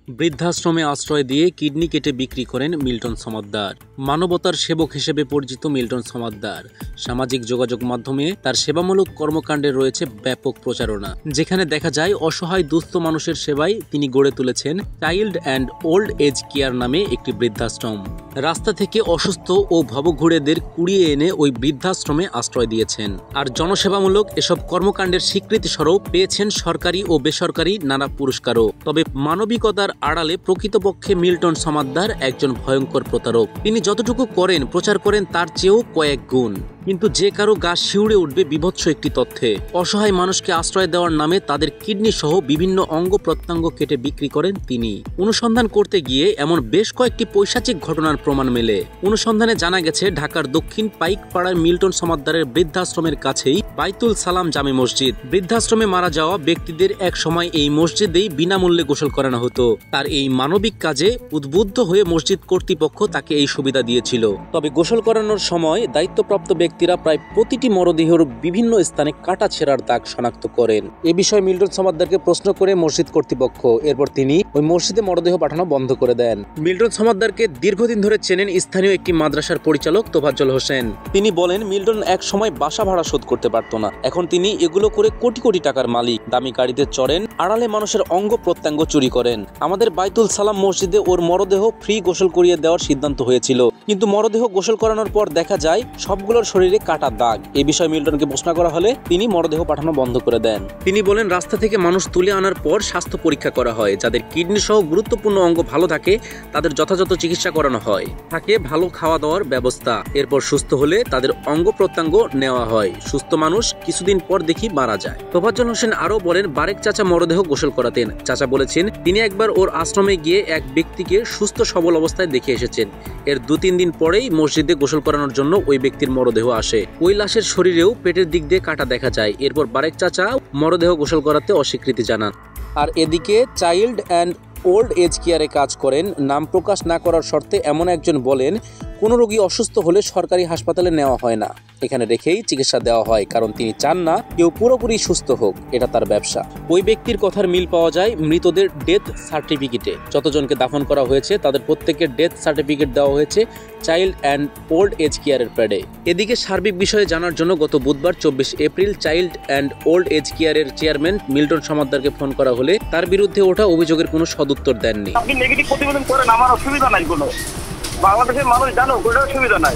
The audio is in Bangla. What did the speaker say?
বৃদ্ধাশ্রমে আশ্রয় দিয়ে কিডনি কেটে বিক্রি করেন মিল্টন সমাদ্দার। মানবতার সেবক হিসেবে পরিচিত মিল্টন সমাদ্দার সামাজিক যোগাযোগ মাধ্যমে তার সেবামূলক কর্মকাণ্ডের রয়েছে ব্যাপক প্রচারণা, যেখানে দেখা যায় অসহায় দুস্থ মানুষের সেবায় তিনি গড়ে তুলেছেন child and old age care নামে একটি বৃদ্ধাশ্রম। রাস্তা থেকে অসুস্থ ও ভবঘুরেদের কুড়িয়ে এনে ওই বৃদ্ধাশ্রমে আশ্রয় দিয়েছেন। আর জনসেবামূলক এসব কর্মকাণ্ডের স্বীকৃতিস্বরূপ পেয়েছেন সরকারি ও বেসরকারি নানা পুরস্কারও। তবে মানবিকতার আড়ালে প্রকৃতপক্ষে মিল্টন সমাদ্দার একজন ভয়ঙ্কর প্রতারক। তিনি যতটুকু করেন প্রচার করেন তার চেয়েও কয়েক গুণ। কিন্তু যে কারো গা শিউরে উঠবে বিভৎস একটি তথ্যে। অসহায় মানুষকে আশ্রয় দেওয়ার নামে তাদের কিডনি সহ বিভিন্ন অঙ্গ প্রত্যঙ্গ কেটে বিক্রি করেন তিনি। অনুসন্ধান করতে গিয়ে এমন বেশ কয়েকটি পৈশাচিক ঘটনার প্রমাণ মেলে। অনুসন্ধানে জানা গেছে ঢাকার দক্ষিণ পাইকপাড়ার মিল্টন সমাদ্দারের বৃদ্ধাশ্রমের কাছেই বাইতুল সালাম জামে মসজিদ। বৃদ্ধাশ্রমে মারা যাওয়া ব্যক্তিদের এক সময় এই মসজিদেই বিনামূল্যে গোসল করানো হতো। তার এই মানবিক কাজে উদ্বুদ্ধ হয়ে মসজিদ কর্তৃপক্ষ তাকে এই সুবিধা দিয়েছিল। তবে গোসল করানোর সময় দায়িত্বপ্রাপ্ত ব্যক্তিরা প্রায় প্রতিটি মরদেহের বিভিন্ন স্থানে কাটা ছেঁড়ার দাগ শনাক্ত করেন। এ বিষয়ে মিল্টন সমাদ্দারকে প্রশ্ন করে মসজিদ কর্তৃপক্ষ, এরপর তিনি ওই মসজিদে মরদেহ পাঠানো বন্ধ করে দেন। মিল্টন সমাদ্দারকে দীর্ঘদিন ধরে চেনেন স্থানীয় একটি মাদ্রাসার পরিচালক তোফাজ্জল হোসেন। তিনি বলেন, মিল্টন এক সময় বাসা ভাড়া শোধ করতে পারত না, এখন তিনি এগুলো করে কোটি কোটি টাকার মালিক। দামি গাড়িতে চড়েন, আড়ালে মানুষের অঙ্গ প্রত্যঙ্গ চুরি করেন। আমাদের বাইতুল সালাম মসজিদে ওর মরদেহ ফ্রি গোসল করিয়ে দেওয়ার সিদ্ধান্ত হয়েছিল, কিন্তু মরদেহ গোসল করানোর পর দেখা যায় সবগুলোর শরীরে কাটা দাগ। এই বিষয়ে মিল্টনকে প্রশ্ন করা হলে তিনি মরদেহ পাঠানো বন্ধ করে দেন। তিনি বলেন, রাস্তা থেকে মানুষ তুলে আনার পর স্বাস্থ্য পরীক্ষা করা হয়। যাদের কিডনি সহ গুরুত্বপূর্ণ অঙ্গ ভালো থাকে তাদের যথাযথ চিকিৎসা করানো হয়, থাকে ভালো খাওয়া দাওয়ার ব্যবস্থা। এরপর সুস্থ হলে তাদের অঙ্গ প্রত্যঙ্গ নেওয়া হয়। সুস্থ মানুষ কিছুদিন পর দেখি মারা যায়। তোফাজ্জল হোসেন আরো বলেন, বারেক চাচা মরদেহ গোসল করাতেন। চাচা বলেছেন, তিনি একবার ওর আশ্রমে গিয়ে এক ব্যক্তিকে সুস্থ সবল অবস্থায় দেখে এসেছেন। এর 2-3 দিন পরেই মসজিদে গোসল করানোর জন্য ওই ব্যক্তির মরদেহ আসে। ওই লাশের শরীরেও পেটের দিক দিয়ে কাটা দেখা যায়। এরপর বারেক চাচা মরদেহ গোসল করাতে অস্বীকৃতি জানান। আর এদিকে চাইল্ড অ্যান্ড ওল্ড এজ কেয়ারে কাজ করেন নাম প্রকাশ না করার শর্তে এমন একজন বলেন, কোনো রোগী অসুস্থ হলে সরকারি হাসপাতালে নেওয়া হয় না, এখানে রেখেই চিকিৎসা দেওয়া হয়, কারণ তিনি চান না কেউ পুরোপুরি সুস্থ হোক, এটা তার ব্যবসা। ওই ব্যক্তির কথার মিল পাওয়া যায় মৃতদের ডেথ সার্টিফিকেটে। যতজনকে দাফন করা হয়েছে তাদের প্রত্যেকের ডেথ সার্টিফিকেট দেওয়া হয়েছে চাইল্ড অ্যান্ড ওল্ড এজ কেয়ারের প্যাডে। এদিকে সার্বিক বিষয়ে জানার জন্য গত বুধবার 24 April child and old age কেয়ারের চেয়ারম্যান মিল্টন সমাদ্দারকে ফোন করা হলে তার বিরুদ্ধে ওঠা অভিযোগের কোনো সদুত্তর দেননি। আপনি নেগেটিভ প্রতিবেদন করেন, আমার অসুবিধা নাই কোনো। বাংলাদেশের মানুষ জানো, কোনো অসুবিধা নাই।